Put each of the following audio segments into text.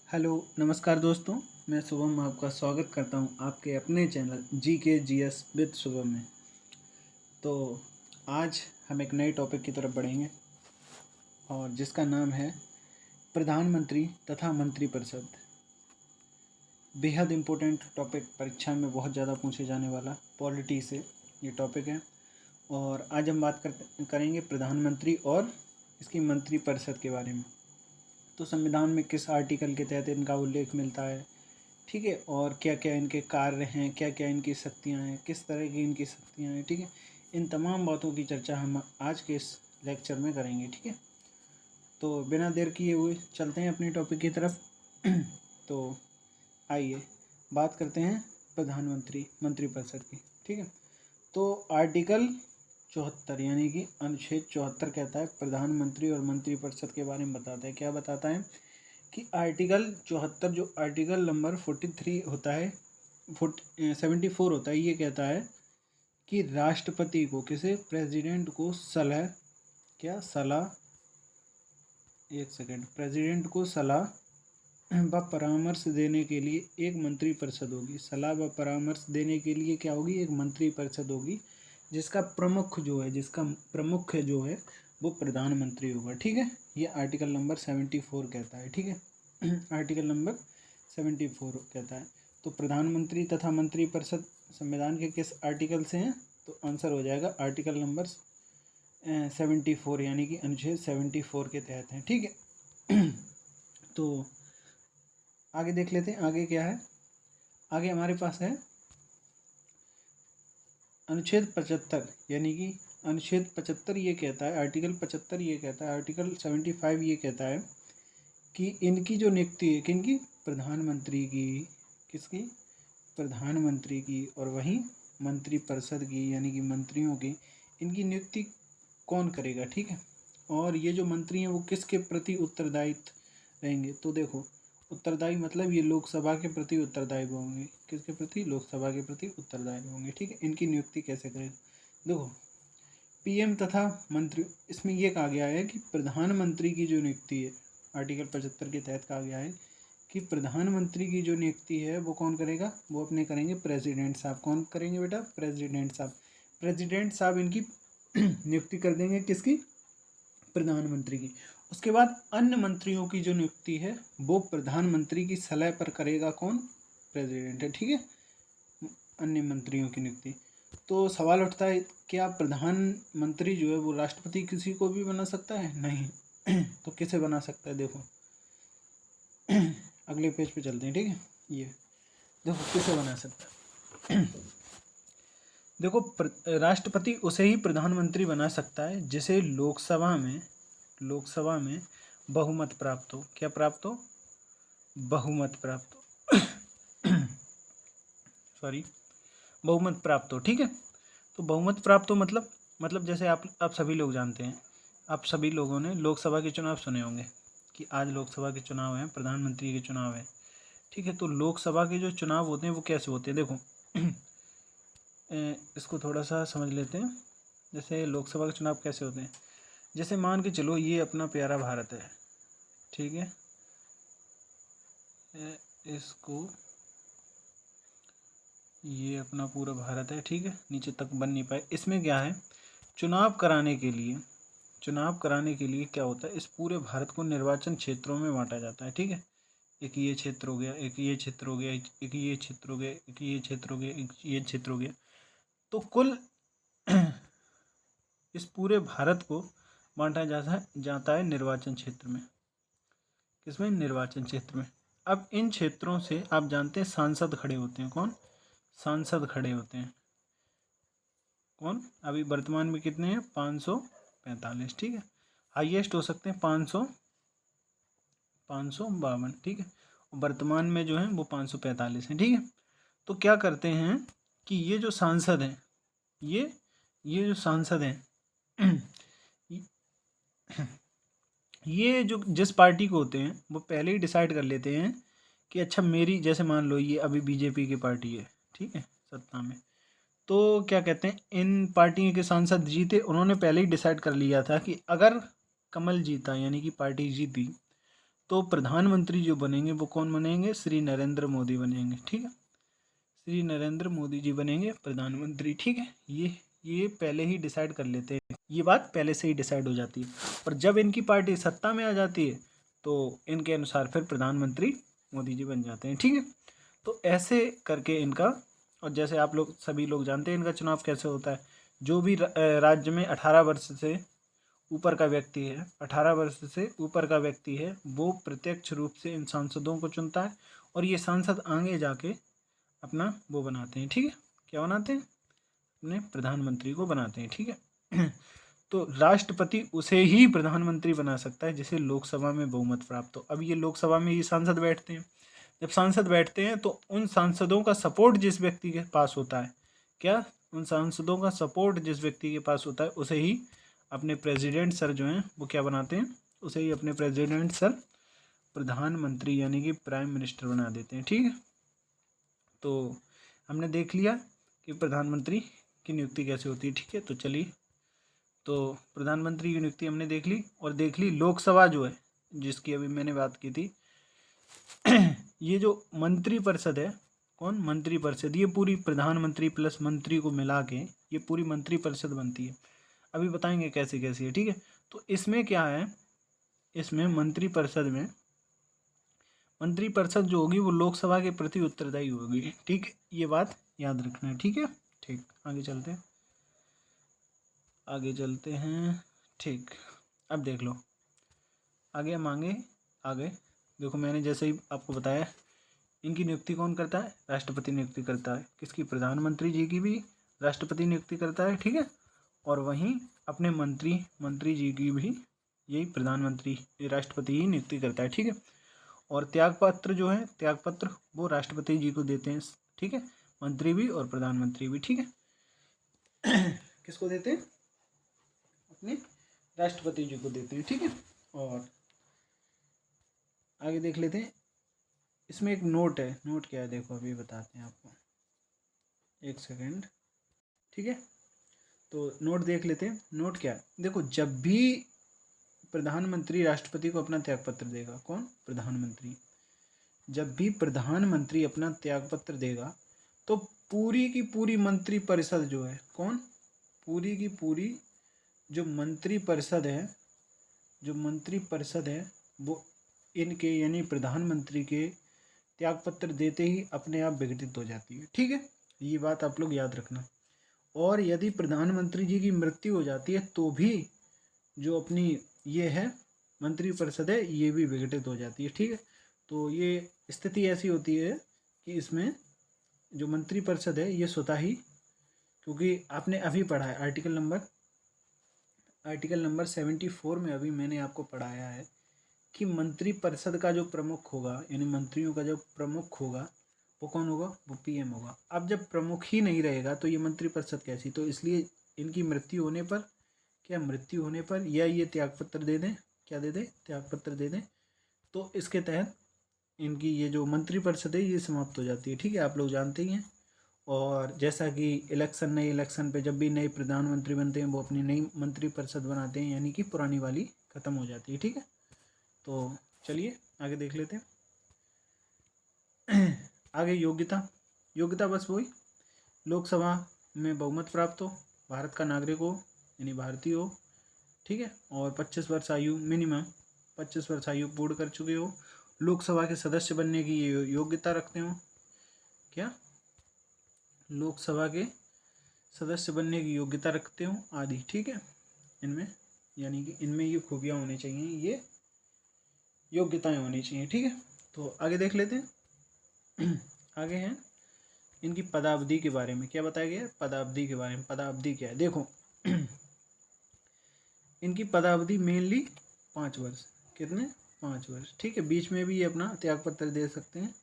Hello नमस्कार दोस्तों, मैं शुभम आपका स्वागत करता हूं आपके अपने channel GK GS with Shubham में। तो आज हम एक नए टॉपिक की तरफ बढ़ेंगे और जिसका नाम है प्रधानमंत्री तथा मंत्रिपरिषद। बेहद इम्पोर्टेंट टॉपिक, परीक्षा में बहुत ज़्यादा पूछे जाने वाला पॉलिटी से ये टॉपिक है। और आज हम बात करेंगे प्रधानमंत्री और इसकी मंत्रिपरिषद के बारे में। तो संविधान में किस आर्टिकल के तहत इनका उल्लेख मिलता है, ठीक है, और क्या क्या इनके कार्य हैं, क्या क्या इनकी शक्तियाँ हैं, किस तरह की इनकी शक्तियाँ हैं, ठीक है। इन तमाम बातों की चर्चा हम आज के इस लेक्चर में करेंगे, ठीक है। तो बिना देर किए हुए चलते हैं अपनी टॉपिक की तरफ। तो आइए बात करते हैं प्रधानमंत्री मंत्रिपरिषद की, ठीक है। तो आर्टिकल 74 यानी कि अनुच्छेद 74 कहता है प्रधानमंत्री और मंत्रिपरिषद के बारे में बताता है। क्या बताता है कि आर्टिकल 74 जो आर्टिकल नंबर 43 होता है 74 होता है, ये कहता है कि राष्ट्रपति को किसे प्रेसिडेंट को सलाह प्रेसिडेंट को सलाह व परामर्श देने के लिए एक मंत्रिपरिषद होगी। सलाह व परामर्श देने के लिए क्या होगी? एक मंत्रिपरिषद होगी, जिसका प्रमुख जो है वो प्रधानमंत्री होगा, ठीक है। ये आर्टिकल नंबर 74 कहता है, ठीक है। आर्टिकल नंबर 74 कहता है। तो प्रधानमंत्री तथा मंत्रिपरिषद संविधान के किस आर्टिकल से हैं? तो आंसर हो जाएगा आर्टिकल नंबर 74 यानी कि अनुच्छेद 74 के तहत हैं, ठीक है। तो आगे देख लेते हैं, आगे क्या है। आगे हमारे पास है अनुच्छेद 75 यानी कि अनुच्छेद 75 ये कहता है, आर्टिकल 75 ये कहता है, आर्टिकल 75 ये कहता है कि इनकी जो नियुक्ति है किनकी? प्रधानमंत्री की। किसकी? प्रधानमंत्री की। और वहीं मंत्रिपरिषद की यानी कि मंत्रियों की, इनकी नियुक्ति कौन करेगा, ठीक है। और ये जो मंत्री हैं वो किसके प्रति उत्तरदायित्व रहेंगे? तो देखो, उत्तरदायी मतलब ये लोकसभा के प्रति उत्तरदायी होंगे। किसके प्रति? लोकसभा के प्रति उत्तरदायी होंगे, ठीक है। इनकी नियुक्ति कैसे करेगा? देखो, पीएम तथा मंत्री, इसमें यह कहा गया है कि प्रधानमंत्री की जो नियुक्ति है आर्टिकल 75 के तहत कहा गया है कि प्रधानमंत्री की जो नियुक्ति है वो कौन करेगा? वो अपने करेंगे प्रेसिडेंट साहब। कौन करेंगे बेटा? प्रेसिडेंट साहब। प्रेसिडेंट साहब इनकी नियुक्ति कर देंगे। किसकी? प्रधानमंत्री की। उसके बाद अन्य मंत्रियों की जो नियुक्ति है वो प्रधानमंत्री की सलाह पर करेगा। कौन? प्रेसिडेंट है, ठीक है। अन्य मंत्रियों की नियुक्ति। तो सवाल उठता है, क्या प्रधानमंत्री जो है वो राष्ट्रपति किसी को भी बना सकता है? नहीं। तो किसे बना सकता है? देखो अगले पेज पे चलते हैं, ठीक है। ये देखो किसे बना सकता है। देखो, राष्ट्रपति उसे ही प्रधानमंत्री बना सकता है जिसे लोकसभा में बहुमत प्राप्त हो। क्या प्राप्त हो? बहुमत प्राप्त हो। सॉरी, बहुमत प्राप्त हो, ठीक है। तो बहुमत प्राप्त हो मतलब जैसे आप सभी लोग जानते हैं, आप सभी लोगों ने लोकसभा के चुनाव सुने होंगे कि आज लोकसभा के चुनाव हैं, प्रधानमंत्री के चुनाव हैं, ठीक है। तो लोकसभा के जो चुनाव होते हैं वो कैसे होते हैं? देखो इसको थोड़ा सा समझ लेते हैं। जैसे लोकसभा के चुनाव कैसे होते हैं, जैसे मान के चलो ये अपना प्यारा भारत है, ठीक है। इसको, ये अपना पूरा भारत है, ठीक है, नीचे तक बन नहीं पाए। इसमें क्या है, चुनाव कराने के लिए क्या होता है, इस पूरे भारत को निर्वाचन क्षेत्रों में बांटा जाता है, ठीक है। एक ये क्षेत्र हो गया, एक ये क्षेत्र हो गया, एक ये क्षेत्र हो गया, एक ये क्षेत्र हो गया, एक ये क्षेत्र हो गया। तो कुल इस पूरे भारत को बांटा जाता है निर्वाचन क्षेत्र में। किसमें? निर्वाचन क्षेत्र में। अब इन क्षेत्रों से आप जानते हैं सांसद खड़े होते हैं। कौन? सांसद खड़े होते हैं। कौन? अभी वर्तमान में कितने हैं? 545, ठीक है। हाईएस्ट हो सकते हैं 552, ठीक है। वर्तमान में जो है वो 545 हैं, ठीक है। तो क्या करते हैं कि ये जो सांसद हैं, ये जो सांसद हैं ये जो जिस पार्टी को होते हैं वो पहले ही डिसाइड कर लेते हैं कि अच्छा मेरी, जैसे मान लो ये अभी बीजेपी की पार्टी है, ठीक है, सत्ता में। तो क्या कहते हैं, इन पार्टियों के सांसद जीते, उन्होंने पहले ही डिसाइड कर लिया था कि अगर कमल जीता यानी कि पार्टी जीती तो प्रधानमंत्री जो बनेंगे वो कौन बनेंगे? श्री नरेंद्र मोदी बनेंगे। ठीक है, श्री नरेंद्र मोदी जी बनेंगे प्रधानमंत्री। ठीक है, ये पहले ही डिसाइड कर लेते हैं, ये बात पहले से ही डिसाइड हो जाती है। और जब इनकी पार्टी सत्ता में आ जाती है तो इनके अनुसार फिर प्रधानमंत्री मोदी जी बन जाते हैं। ठीक है, तो ऐसे करके इनका, और जैसे आप लोग सभी लोग जानते हैं इनका चुनाव कैसे होता है। जो भी राज्य में 18 वर्ष से ऊपर का व्यक्ति है, 18 वर्ष से ऊपर का व्यक्ति है, वो प्रत्यक्ष रूप से इन सांसदों को चुनता है। और ये सांसद आगे जाके अपना वो बनाते हैं। ठीक है, क्या बनाते हैं? अपने प्रधानमंत्री को बनाते हैं। ठीक है तो राष्ट्रपति उसे ही प्रधानमंत्री बना सकता है जिसे लोकसभा में बहुमत प्राप्त हो। अब ये लोकसभा में ये सांसद बैठते हैं, जब सांसद बैठते हैं तो उन सांसदों का सपोर्ट जिस व्यक्ति के पास होता है, क्या उन सांसदों का सपोर्ट जिस व्यक्ति के पास होता है उसे ही अपने प्रेसिडेंट सर जो हैं वो क्या बनाते हैं? उसे ही अपने प्रेसिडेंट सर प्रधानमंत्री यानी कि प्राइम मिनिस्टर बना देते हैं। ठीक है, तो हमने देख लिया कि प्रधानमंत्री की नियुक्ति कैसे होती है। ठीक है, तो चलिए, तो प्रधानमंत्री की नियुक्ति हमने देख ली। और देख ली लोकसभा जो है जिसकी अभी मैंने बात की थी ये जो मंत्री परिषद है, कौन? मंत्री परिषद, ये पूरी प्रधानमंत्री प्लस मंत्री को मिला के ये पूरी मंत्री परिषद बनती है। अभी बताएंगे कैसे कैसी है। ठीक है, तो इसमें क्या है, इसमें मंत्री परिषद जो होगी वो लोकसभा के प्रति उत्तरदायी होगी। ठीक है, ये बात याद रखना है। ठीक है, ठीक, आगे चलते हैं। ठीक, अब देख लो, आगे हम आगे देखो, मैंने जैसे ही आपको बताया इनकी नियुक्ति कौन करता है? राष्ट्रपति नियुक्ति करता है। किसकी? प्रधानमंत्री जी की भी राष्ट्रपति नियुक्ति करता है। ठीक है, और वहीं अपने मंत्री जी की भी यही प्रधानमंत्री राष्ट्रपति ही नियुक्ति करता है। ठीक है, और त्यागपत्र जो है, त्यागपत्र वो राष्ट्रपति जी को देते हैं। ठीक है, मंत्री भी और प्रधानमंत्री भी। ठीक है किसको देते हैं? अपने राष्ट्रपति जी को देते हैं। ठीक है, और आगे देख लेते हैं। इसमें एक नोट है, नोट क्या है देखो, अभी बताते हैं आपको, एक सेकेंड। ठीक है, तो नोट देख लेते हैं। नोट क्या है देखो, जब भी प्रधानमंत्री राष्ट्रपति को अपना त्यागपत्र देगा, कौन? प्रधानमंत्री। जब भी प्रधानमंत्री अपना त्यागपत्र देगा तो पूरी की पूरी मंत्री परिषद जो है, कौन? पूरी की पूरी जो मंत्री परिषद है वो इनके यानी प्रधानमंत्री के त्यागपत्र देते ही अपने आप विघटित हो जाती है। ठीक है, ये बात आप लोग याद रखना। और यदि प्रधानमंत्री जी की मृत्यु हो जाती है तो भी जो अपनी ये है मंत्री परिषद है ये भी विघटित हो जाती है। ठीक है, तो ये स्थिति ऐसी होती है कि इसमें जो मंत्री परिषद है ये स्वतः ही, क्योंकि आपने अभी पढ़ा है आर्टिकल नंबर 74 में अभी मैंने आपको पढ़ाया है कि मंत्री परिषद का जो प्रमुख होगा यानी मंत्रियों का जो प्रमुख होगा वो कौन होगा? वो पीएम होगा। अब जब प्रमुख ही नहीं रहेगा तो ये मंत्री परिषद कैसी? तो इसलिए इनकी मृत्यु होने पर या ये त्यागपत्र दे दें, क्या दे दें? त्यागपत्र दे दें, तो इसके तहत इनकी ये जो मंत्री परिषद है ये समाप्त हो जाती है। ठीक है, आप लोग जानते ही हैं। और जैसा कि नए इलेक्शन पे जब भी नए प्रधानमंत्री बनते हैं वो अपनी नई मंत्री परिषद बनाते हैं, यानी कि पुरानी वाली खत्म हो जाती है। ठीक है, तो चलिए आगे देख लेते हैं आगे योग्यता बस वही, लोकसभा में बहुमत प्राप्त हो, भारत का नागरिक हो यानी भारतीय हो। ठीक है, और 25 वर्ष आयु, मिनिमम 25 वर्ष आयु पूर्ण कर चुके हो, लोकसभा के सदस्य बनने की योग्यता रखते हो, क्या? लोकसभा के सदस्य बनने की योग्यता रखते हो आदि। ठीक है, इनमें यानी कि इनमें ये खूबियाँ होनी चाहिए, ये योग्यताएं होनी चाहिए। ठीक है, तो आगे देख लेते हैं आगे हैं इनकी पदावधि के बारे में। क्या बताया गया है? पदावधि के बारे में। पदावधि क्या है देखो इनकी पदावधि मेनली 5 वर्ष। कितने? 5 वर्ष। ठीक है, बीच में भी ये अपना त्यागपत्र दे सकते हैं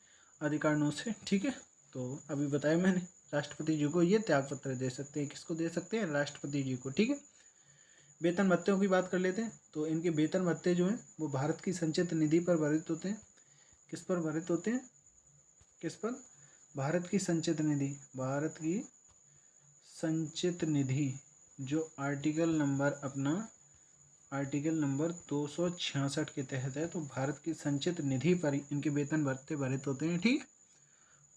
अधिकारणों से। ठीक है, तो अभी बताया मैंने, राष्ट्रपति जी को ये त्यागपत्र दे सकते हैं। किसको दे सकते हैं? राष्ट्रपति जी को। ठीक है, वेतन भत्तों की बात कर लेते हैं। तो इनके वेतन भत्ते जो हैं वो भारत की संचित निधि पर भरित होते हैं। किस पर भरित होते हैं? किस पर? भारत की संचित निधि। भारत की संचित निधि जो आर्टिकल नंबर अपना आर्टिकल नंबर 266 के तहत है। तो भारत की संचित निधि पर इनके वेतन भरित होते हैं, ठीक है।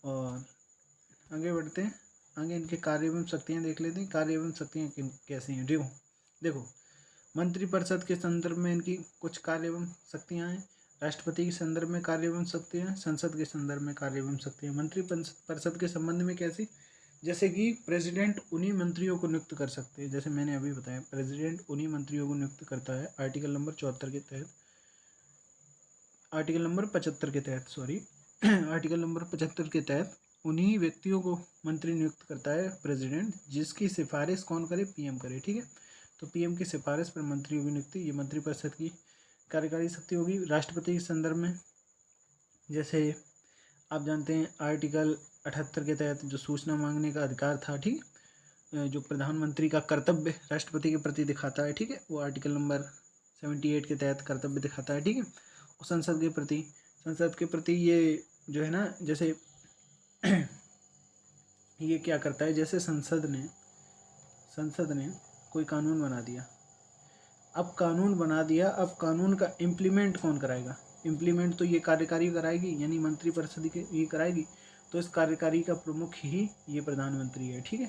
और आगे बढ़ते हैं, आगे इनके कार्य एवं शक्तियाँ देख लेते हैं। कार्य एवं शक्तियाँ कैसी हैं, देखो मंत्रिपरिषद के संदर्भ में इनकी कुछ कार्य एवं शक्तियाँ हैं, राष्ट्रपति के संदर्भ में कार्य एवं शक्तियाँ हैं, संसद के संदर्भ में कार्य एवं शक्तियाँ। मंत्रिपरिषद के संबंध में कैसी, जैसे कि प्रेसिडेंट उन्हीं मंत्रियों को नियुक्त कर सकते हैं, जैसे मैंने अभी बताया प्रेसिडेंट उन्हीं मंत्रियों को नियुक्त करता है आर्टिकल नंबर 74 के तहत, आर्टिकल नंबर 75 के तहत, सॉरी आर्टिकल नंबर 75 के तहत उन्हीं व्यक्तियों को मंत्री नियुक्त करता है प्रेसिडेंट, जिसकी सिफारिश कौन करे, पीएम करे, ठीक है। तो पीएम की सिफारिश पर मंत्रियों की नियुक्ति, ये मंत्रिपरिषद की कार्यकारी शक्ति होगी। राष्ट्रपति के संदर्भ में जैसे आप जानते हैं आर्टिकल 78 के तहत जो सूचना मांगने का अधिकार था, ठीक है, जो प्रधानमंत्री का कर्तव्य राष्ट्रपति के प्रति दिखाता है, ठीक है, वो आर्टिकल नंबर 78 के तहत कर्तव्य दिखाता है, ठीक है। और संसद के प्रति ये जो है ना, जैसे ये क्या करता है, जैसे संसद ने कोई कानून बना दिया, अब कानून का इम्प्लीमेंट कौन कराएगा, इम्प्लीमेंट तो ये कार्यकारी कराएगी, यानी मंत्रिपरिषद ये कराएगी। तो इस कार्यकारी का प्रमुख ही ये प्रधानमंत्री है, ठीक है,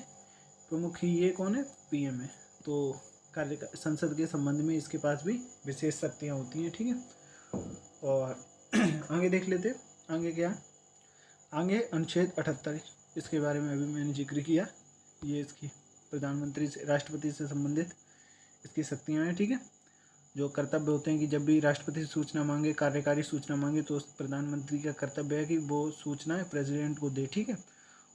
प्रमुख ही ये कौन है, पीएम है। तो संसद के संबंध में इसके पास भी विशेष शक्तियाँ होती हैं, ठीक है। और आगे देख लेते, आगे क्या, आगे अनुच्छेद 78, इसके बारे में अभी मैंने जिक्र किया, ये इसकी प्रधानमंत्री से राष्ट्रपति से संबंधित इसकी शक्तियाँ हैं, ठीक है। जो कर्तव्य होते हैं कि जब भी राष्ट्रपति से सूचना मांगे, कार्यकारी सूचना मांगे, तो प्रधानमंत्री का कर्तव्य है कि वो सूचनाएं प्रेसिडेंट को दे, ठीक है।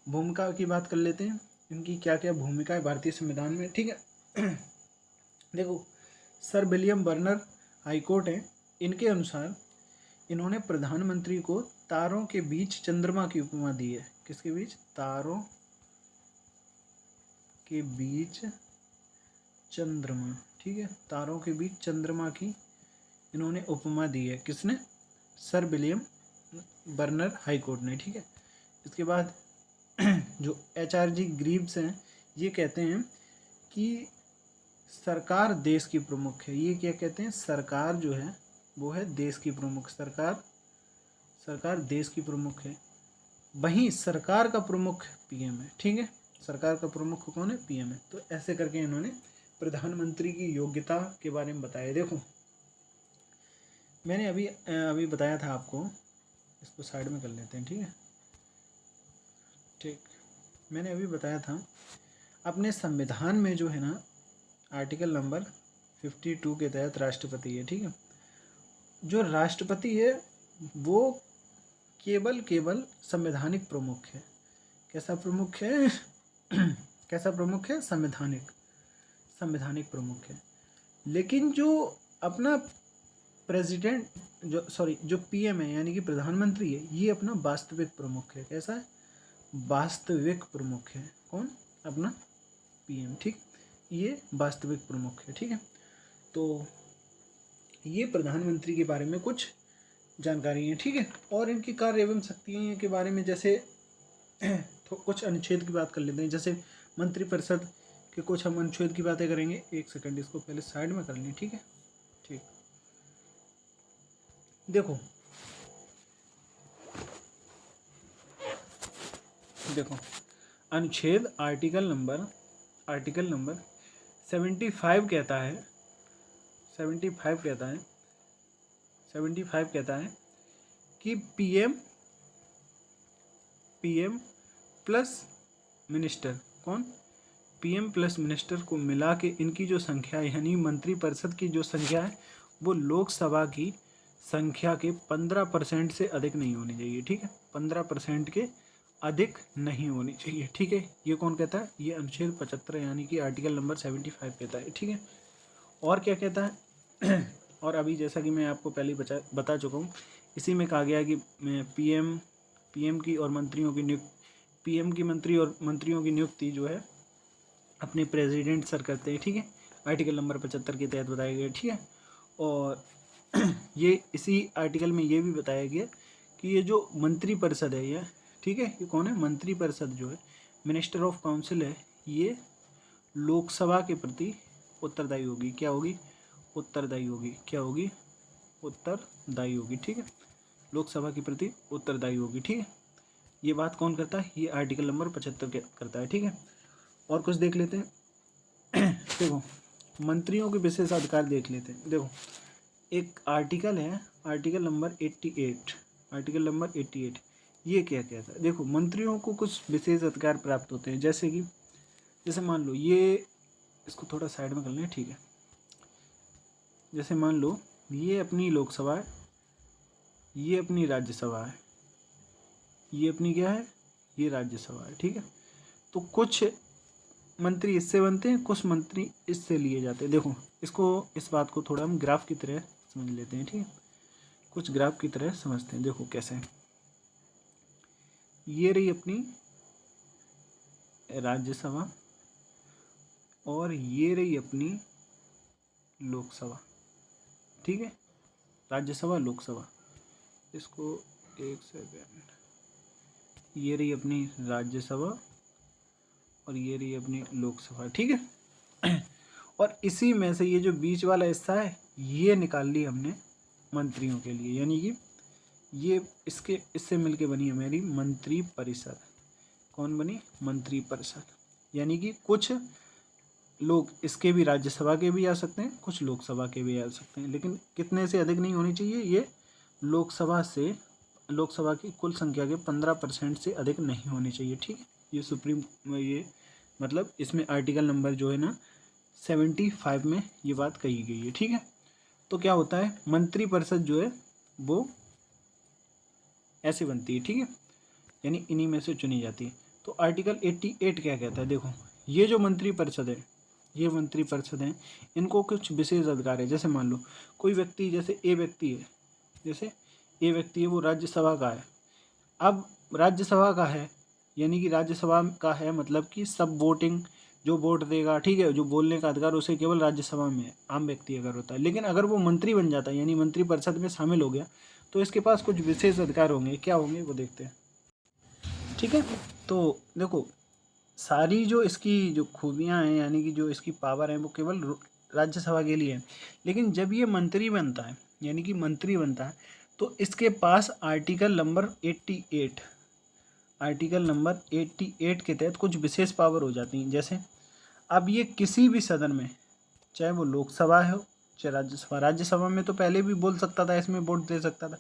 भूमिका की बात कर लेते हैं, इनकी क्या क्या भूमिका है भारतीय संविधान में, ठीक है। देखो सर विलियम बर्नर हाईकोर्ट है, इनके अनुसार इन्होंने प्रधानमंत्री को तारों के बीच चंद्रमा की उपमा दी है। किसके बीच, तारों के बीच चंद्रमा, ठीक है, तारों के बीच चंद्रमा की इन्होंने उपमा दी है, किसने, सर विलियम बर्नर हाईकोर्ट ने, ठीक है। इसके बाद जो HRG ग्रीव्स हैं, ये कहते हैं कि सरकार देश की प्रमुख है। ये क्या कहते हैं, सरकार जो है वो है देश की प्रमुख, सरकार देश की प्रमुख है, वहीं सरकार का प्रमुख पीएम है, ठीक है, सरकार का प्रमुख कौन है, पीएम है। तो ऐसे करके इन्होंने प्रधानमंत्री की योग्यता के बारे में बताया। देखो मैंने अभी बताया था आपको, इसको साइड में कर लेते हैं, ठीक है, ठीक, मैंने अभी बताया था अपने संविधान में जो है ना, आर्टिकल नंबर 52 के तहत राष्ट्रपति है, ठीक है। जो राष्ट्रपति है वो केवल संवैधानिक प्रमुख है। कैसा प्रमुख है कैसा प्रमुख है, संवैधानिक प्रमुख है। लेकिन जो अपना प्रेसिडेंट जो पीएम है यानी कि प्रधानमंत्री है, ये अपना वास्तविक प्रमुख है। कैसा है, वास्तविक प्रमुख है, कौन, अपना पीएम, ठीक, ये वास्तविक प्रमुख है, ठीक है। तो ये प्रधानमंत्री के बारे में कुछ जानकारी है, ठीक है। और इनकी कार्य एवं शक्तियों के बारे में जैसे तो कुछ अनुच्छेद की बात कर लेते हैं। जैसे मंत्रिपरिषद के कुछ हम अनुच्छेद की बातें करेंगे। एक सेकंड, इसको पहले साइड में कर लें, ठीक है, ठीक। देखो अनुच्छेद आर्टिकल नंबर 75 कहता है कि पीएम प्लस मिनिस्टर, कौन, पीएम प्लस मिनिस्टर को मिला के इनकी जो संख्या है, यानी मंत्रिपरिषद की जो संख्या है, वो लोकसभा की संख्या के 15% से अधिक नहीं होनी चाहिए, ठीक है, 15% के अधिक नहीं होनी चाहिए, ठीक है। ये कौन कहता है, ये अनुच्छेद 75 यानी कि आर्टिकल नंबर 75 कहता है, ठीक है। और क्या कहता है और अभी जैसा कि मैं आपको पहले बता चुका हूँ, इसी में कहा गया है कि पीएम की और मंत्रियों की नियुक्ति जो है अपने प्रेसिडेंट सर करते हैं, ठीक है, आर्टिकल नंबर 75 के तहत बताया गया, ठीक है। और ये इसी आर्टिकल में ये भी बताया गया कि ये जो मंत्रिपरिषद है, ये ठीक है, ये कौन है, मंत्रिपरिषद जो है, मिनिस्टर ऑफ काउंसिल है, ये लोकसभा के प्रति उत्तरदायी होगी। क्या होगी, उत्तरदायी होगी। क्या होगी? उत्तरदायी होगी। ठीक है, लोकसभा के प्रति उत्तरदायी होगी। ठीक है, ये बात कौन करता है? ये आर्टिकल नंबर 75 करता है। ठीक है, और कुछ देख लेते हैं। देखो, मंत्रियों के विशेष अधिकार देख लेते हैं। देखो, एक आर्टिकल है, आर्टिकल नंबर 88, आर्टिकल नंबर 88, ये क्या कहता है? देखो, मंत्रियों को कुछ विशेष अधिकार प्राप्त होते हैं, जैसे कि जैसे मान लो, ये इसको थोड़ा साइड में कर लें। ठीक है, जैसे मान लो ये अपनी लोकसभा है, ये अपनी राज्यसभा है, ये अपनी क्या है? ये राज्यसभा है। ठीक है, तो कुछ मंत्री इससे बनते हैं, कुछ मंत्री इससे लिए जाते हैं। देखो, इस बात को थोड़ा हम ग्राफ की तरह समझ लेते हैं। ठीक है, कुछ ग्राफ की तरह समझते हैं। देखो कैसे, ये रही अपनी राज्यसभा और ये रही अपनी लोकसभा। ठीक है, राज्यसभा लोकसभा, इसको एक सेकेंड, ये रही अपनी राज्यसभा और ये रही अपनी लोकसभा। ठीक है, और इसी में से ये जो बीच वाला हिस्सा है, ये निकाल ली हमने मंत्रियों के लिए, यानी कि ये इससे मिलके बनी है मेरी मंत्री परिषद। कौन बनी? मंत्री परिषद। यानी कि कुछ लोग इसके भी राज्यसभा के भी आ सकते हैं, कुछ लोकसभा के भी आ सकते हैं, लेकिन कितने से अधिक नहीं होनी चाहिए? ये लोकसभा की कुल संख्या के 15% से अधिक नहीं होनी चाहिए। ठीक है, ये मतलब इसमें आर्टिकल नंबर जो है ना 75 में ये बात कही गई है। ठीक है, तो क्या होता है? मंत्री परिषद जो है वो ऐसे बनती है। ठीक है, यानी इन्हीं में से चुनी जाती है। तो आर्टिकल 88 क्या कहता है? देखो, ये जो मंत्री परिषद है, ये मंत्री परिषद हैं, इनको कुछ विशेष अधिकार है। जैसे मान लो कोई व्यक्ति, जैसे ए व्यक्ति है, वो राज्यसभा का है। अब राज्यसभा का है, यानी कि राज्यसभा का है मतलब कि सब वोटिंग, जो वोट देगा, ठीक है, जो बोलने का अधिकार उसे केवल राज्यसभा में है, आम व्यक्ति अगर होता है। लेकिन अगर वो मंत्री बन जाता है, यानी मंत्री परिषद में शामिल हो गया, तो इसके पास कुछ विशेष अधिकार होंगे। क्या होंगे वो देखते हैं। ठीक है, तो देखो, सारी जो इसकी जो खूबियाँ हैं, यानी कि जो इसकी पावर है, वो केवल राज्यसभा के लिए है। लेकिन जब ये मंत्री बनता है, यानी कि मंत्री बनता है, तो इसके पास आर्टिकल नंबर 88, आर्टिकल नंबर 88 के तहत कुछ विशेष पावर हो जाती हैं। जैसे अब ये किसी भी सदन में, चाहे वो लोकसभा हो चाहे राज्यसभा में तो पहले भी बोल सकता था, इसमें वोट दे सकता था,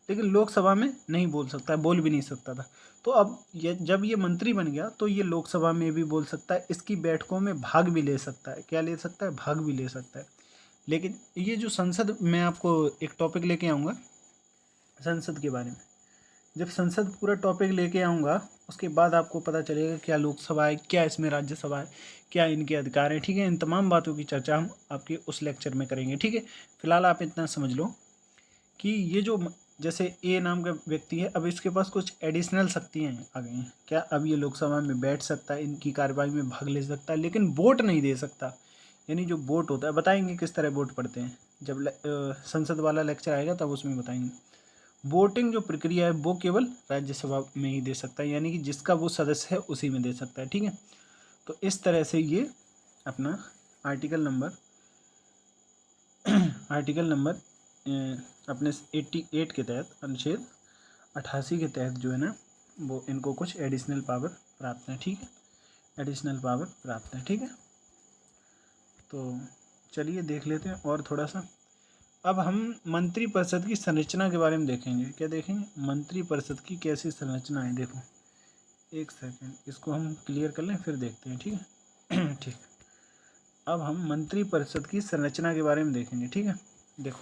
लेकिन लोकसभा में नहीं बोल सकता, बोल भी नहीं सकता था। तो अब जब ये मंत्री बन गया, तो ये लोकसभा में भी बोल सकता है, इसकी बैठकों में भाग भी ले सकता है। क्या ले सकता है? भाग भी ले सकता है। लेकिन ये जो संसद, मैं आपको एक टॉपिक लेके आऊँगा संसद के बारे में। जब संसद पूरा टॉपिक लेके आऊँगा, उसके बाद आपको पता चलेगा क्या लोकसभा है, क्या इसमें राज्यसभा है, क्या इनके अधिकार हैं। ठीक है, इन तमाम बातों की चर्चा हम आपके उस लेक्चर में करेंगे। ठीक है, फिलहाल आप इतना समझ लो कि ये जो जैसे ए नाम का व्यक्ति है, अब इसके पास कुछ एडिशनल शक्तियाँ आ गई हैं। क्या? अब ये लोकसभा में बैठ सकता है, इनकी कार्यवाही में भाग ले सकता है, लेकिन वोट नहीं दे सकता। यानी जो वोट होता है, बताएंगे किस तरह वोट पड़ते हैं, जब संसद वाला लेक्चर आएगा तब उसमें बताएंगे। वोटिंग जो प्रक्रिया है वो केवल राज्यसभा में ही दे सकता है, यानी कि जिसका वो सदस्य है उसी में दे सकता है। ठीक है, तो इस तरह से ये अपना आर्टिकल नंबर अपने 88 के तहत, अनुच्छेद 88 के तहत जो है ना, वो इनको कुछ एडिशनल पावर प्राप्त है। ठीक है, एडिशनल पावर प्राप्त है। ठीक है, तो चलिए देख लेते हैं और थोड़ा सा। अब हम मंत्री परिषद की संरचना के बारे में देखेंगे। क्या देखेंगे? मंत्री परिषद की कैसी संरचना है। देखो, एक सेकंड, इसको हम क्लियर कर लें फिर देखते हैं। ठीक है ठीक, अब हम मंत्री परिषद की संरचना के बारे में देखेंगे। ठीक है, देखो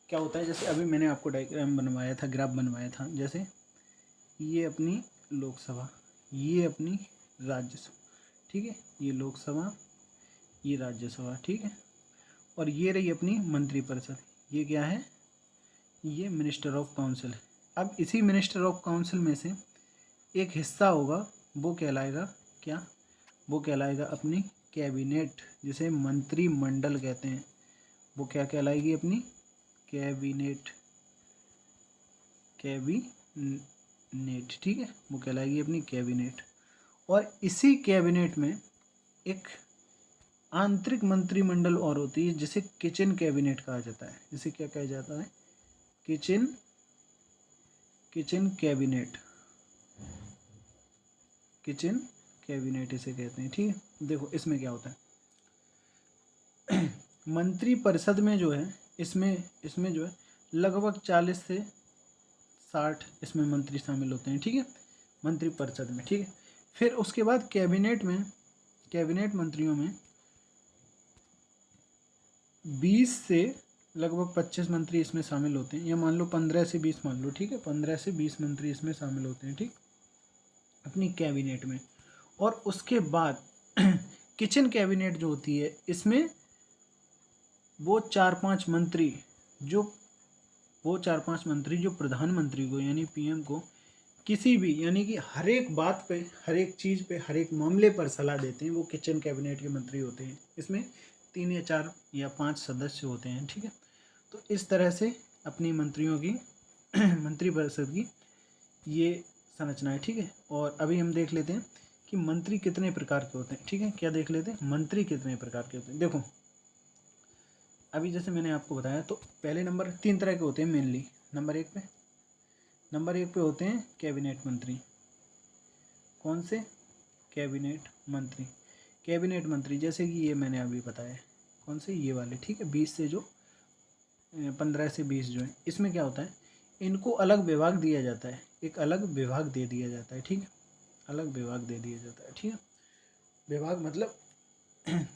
क्या होता है। जैसे अभी मैंने आपको डायग्राम बनवाया था, ग्राफ बनवाया था। जैसे ये अपनी लोकसभा, ये अपनी राज्यसभा, ठीक है, ये लोकसभा, ये राज्यसभा, ठीक है, और ये रही अपनी मंत्री परिषद। ये क्या है? ये मिनिस्टर ऑफ काउंसिल है। अब इसी मिनिस्टर ऑफ काउंसिल में से एक हिस्सा होगा, वो कहलाएगा क्या? वो कहलाएगा अपनी कैबिनेट, जिसे मंत्रिमंडल कहते हैं। वो क्या कहलाएगी? अपनी कैबिनेट, ठीक है, वो कहलाएगी अपनी कैबिनेट। और इसी कैबिनेट में एक आंतरिक मंत्रिमंडल और होती है जिसे किचन कैबिनेट कहा जाता है। जिसे क्या कहा जाता है? किचन कैबिनेट, किचन कैबिनेट इसे कहते हैं। ठीक है, देखो इसमें क्या होता है, मंत्री परिषद में जो है, इसमें जो है लगभग 40 से 60 इसमें मंत्री शामिल होते हैं। ठीक है, मंत्री परिषद में। ठीक है, फिर उसके बाद कैबिनेट मंत्रियों में 20 से लगभग 25 मंत्री इसमें शामिल होते हैं, या मान लो 15 से 20 मान लो। ठीक है, 15 से 20 मंत्री इसमें शामिल होते हैं। ठीक, अपनी कैबिनेट में। और उसके बाद किचन कैबिनेट जो होती है, इसमें वो 4-5 मंत्री जो प्रधानमंत्री को यानी पीएम को किसी भी यानी कि हर एक बात पे, हर एक चीज़ पे, हर एक मामले पर सलाह देते हैं, वो किचन कैबिनेट के मंत्री होते हैं। इसमें 3 या 4 या 5 सदस्य होते हैं। ठीक है, तो इस तरह से अपनी मंत्रियों की मंत्रिपरिषद की ये संरचना है। ठीक है, और अभी हम देख लेते हैं कि मंत्री कितने प्रकार के होते हैं। ठीक है, क्या देख लेते हैं, मंत्री कितने प्रकार के होते हैं। देखो अभी जैसे मैंने आपको बताया, तो पहले नंबर 3 तरह के होते हैं मेनली। नंबर एक पे होते हैं कैबिनेट मंत्री। कौन से? कैबिनेट मंत्री जैसे कि ये मैंने अभी बताया, कौन से? ये वाले। ठीक है, 20 से जो 15 से 20 जो है, इसमें क्या होता है, इनको अलग विभाग दिया जाता है, एक अलग विभाग दे दिया जाता है। ठीक है, अलग विभाग दे दिया जाता है। ठीक है, विभाग मतलब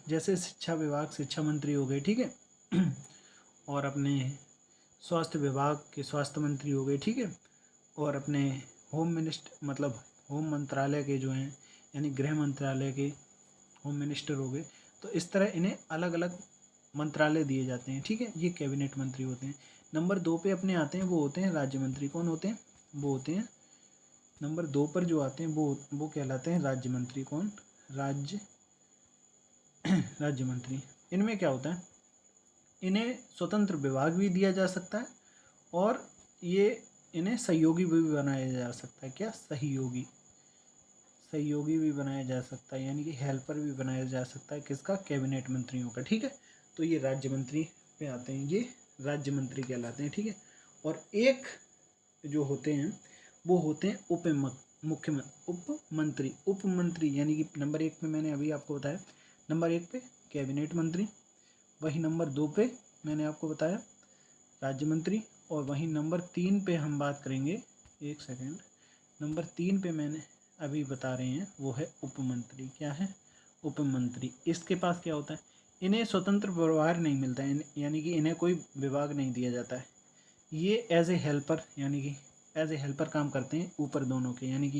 जैसे शिक्षा विभाग, शिक्षा मंत्री हो गए। ठीक है, और अपने स्वास्थ्य विभाग के स्वास्थ्य मंत्री हो गए। ठीक है, और अपने होम मिनिस्टर मतलब होम मंत्रालय के जो हैं यानी गृह मंत्रालय के होम मिनिस्टर हो गए। तो इस तरह इन्हें अलग अलग मंत्रालय दिए जाते हैं। ठीक है, ये कैबिनेट मंत्री होते हैं। नंबर 2 पे अपने आते हैं, वो होते हैं राज्य मंत्री। कौन होते हैं? वो होते हैं नंबर 2 पर जो आते हैं वो कहलाते हैं राज्य मंत्री। कौन? राज्य मंत्री। इनमें क्या होता है, इन्हें स्वतंत्र विभाग भी दिया जा सकता है, और ये इन्हें सहयोगी भी बनाया जा सकता है। क्या? सहयोगी भी बनाया जा सकता है, यानी कि हेल्पर भी बनाया जा सकता है। किसका? कैबिनेट मंत्रियों का। ठीक है, तो ये राज्य मंत्री पे आते हैं, ये राज्य मंत्री कहलाते हैं। ठीक है, और एक जो होते हैं वो होते हैं उप मंत्री यानी कि नंबर 1 पे मैंने अभी आपको बताया, नंबर 1 पे कैबिनेट मंत्री, वही नंबर 2 पे मैंने आपको बताया राज्य मंत्री, और वहीं नंबर 3 पे हम बात करेंगे, एक सेकेंड, नंबर 3 पे मैंने अभी बता रहे हैं वो है उपमंत्री। क्या है? उपमंत्री। इसके पास क्या होता है, इन्हें स्वतंत्र प्रभार नहीं मिलता है, यानी कि इन्हें कोई विभाग नहीं दिया जाता है। ये एज ए हेल्पर काम करते हैं ऊपर दोनों के, यानी कि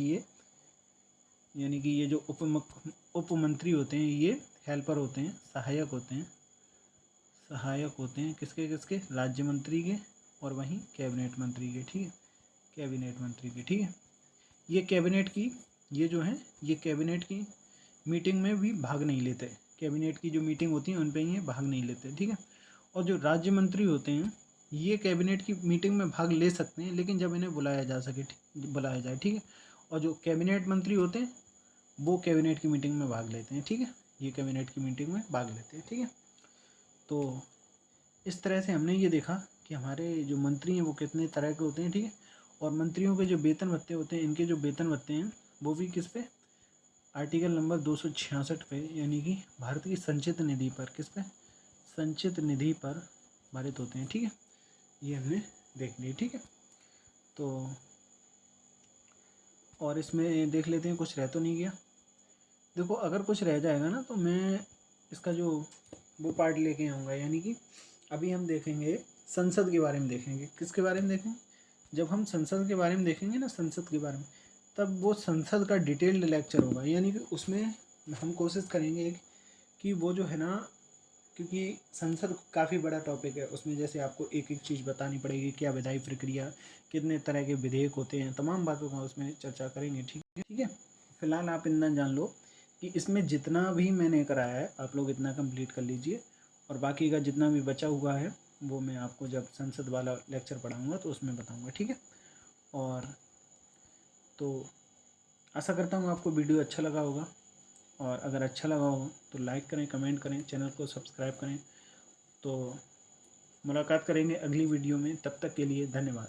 ये जो उपमंत्री होते हैं ये हेल्पर होते हैं, सहायक होते हैं किसके? राज्य मंत्री के, और वहीं कैबिनेट मंत्री के। ठीक है, कैबिनेट मंत्री के। ठीक है, ये कैबिनेट की मीटिंग में भी भाग नहीं लेते। कैबिनेट की जो मीटिंग होती है उन पे ये भाग नहीं लेते। ठीक है, और जो राज्य मंत्री होते हैं ये कैबिनेट की मीटिंग में भाग ले सकते हैं, लेकिन जब इन्हें बुलाया जाए। ठीक है, और जो कैबिनेट मंत्री होते हैं वो कैबिनेट की मीटिंग में भाग लेते हैं। ठीक है, ये कैबिनेट की मीटिंग में भाग लेते हैं। ठीक है, तो इस तरह से हमने ये देखा कि हमारे जो मंत्री हैं वो कितने तरह के होते हैं। ठीक है, और मंत्रियों के जो वेतन भत्ते होते हैं, इनके जो वेतन भत्ते हैं वो भी किस पे? आर्टिकल नंबर 266 पे, यानी कि भारत की संचित निधि पर। किस पे? संचित निधि पर भारित होते हैं। ठीक है, ये हमने देख लिया। ठीक है, तो और इसमें देख लेते हैं कुछ रह तो नहीं गया। देखो अगर कुछ रह जाएगा ना तो मैं इसका जो वो पार्ट लेके आऊँगा, यानी कि अभी हम देखेंगे संसद के बारे में देखेंगे। किसके बारे में देखेंगे? जब हम संसद के बारे में देखेंगे ना, संसद के बारे में, तब वो संसद का डिटेल्ड लेक्चर होगा, यानी कि उसमें हम कोशिश करेंगे कि वो जो है ना, क्योंकि संसद काफ़ी बड़ा टॉपिक है, उसमें जैसे आपको एक एक चीज़ बतानी पड़ेगी, क्या विधायी प्रक्रिया, कितने तरह के विधेयक होते हैं, तमाम बातों का उसमें चर्चा करेंगे। ठीक है, फिलहाल आप इतना जान लो कि इसमें जितना भी मैंने कराया है आप लोग इतना कंप्लीट कर लीजिए, और बाकी का जितना भी बचा हुआ है वो मैं आपको जब संसद वाला लेक्चर पढ़ाऊँगा तो उसमें बताऊँगा। ठीक है, और तो आशा करता हूँ आपको वीडियो अच्छा लगा होगा, और अगर अच्छा लगा हो तो लाइक करें, कमेंट करें, चैनल को सब्सक्राइब करें। तो मुलाकात करेंगे अगली वीडियो में, तब तक के लिए धन्यवाद।